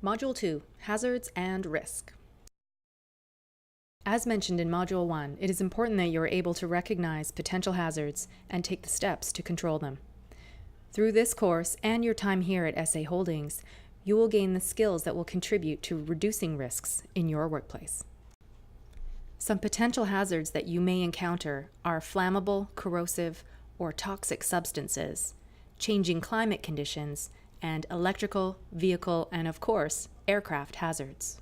Module 2, Hazards and Risk. As mentioned in Module 1, it is important that you are able to recognize potential hazards and take the steps to control them. Through this course and your time here at SA Holdings, you will gain the skills that will contribute to reducing risks in your workplace. Some potential hazards that you may encounter are flammable, corrosive, or toxic substances, changing climate conditions, and electrical, vehicle, and of course, aircraft hazards.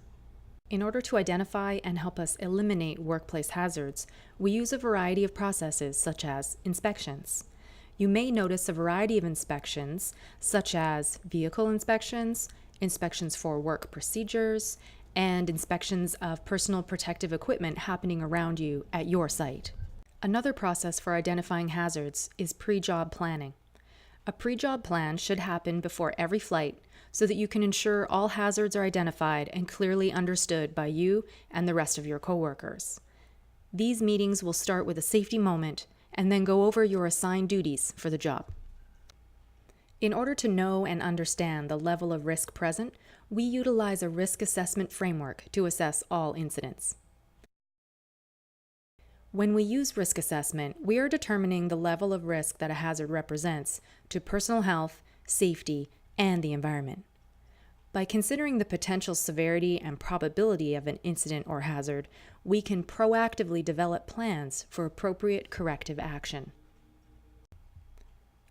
In order to identify and help us eliminate workplace hazards, we use a variety of processes such as inspections. You may notice a variety of inspections such as vehicle inspections, inspections for work procedures, and inspections of personal protective equipment happening around you at your site. Another process for identifying hazards is pre-job planning. A pre-job plan should happen before every flight so that you can ensure all hazards are identified and clearly understood by you and the rest of your coworkers. These meetings will start with a safety moment and then go over your assigned duties for the job. In order to know and understand the level of risk present, we utilize a risk assessment framework to assess all incidents. When we use risk assessment, we are determining the level of risk that a hazard represents to personal health, safety, and the environment. By considering the potential severity and probability of an incident or hazard, we can proactively develop plans for appropriate corrective action.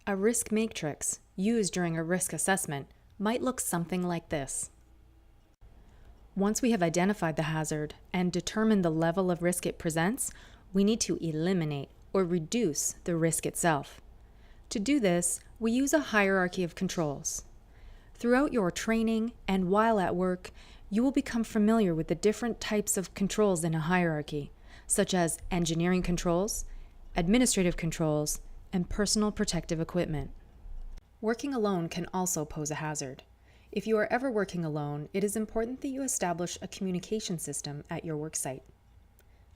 A risk matrix used during a risk assessment might look something like this. Once we have identified the hazard and determined the level of risk it presents, we need to eliminate or reduce the risk itself. To do this, we use a hierarchy of controls. Throughout your training and while at work, you will become familiar with the different types of controls in a hierarchy, such as engineering controls, administrative controls, and personal protective equipment. Working alone can also pose a hazard. If you are ever working alone, it is important that you establish a communication system at your work site.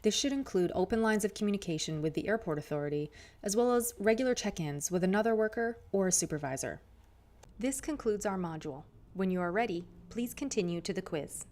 This should include open lines of communication with the airport authority, as well as regular check-ins with another worker or a supervisor. This concludes our module. When you are ready, please continue to the quiz.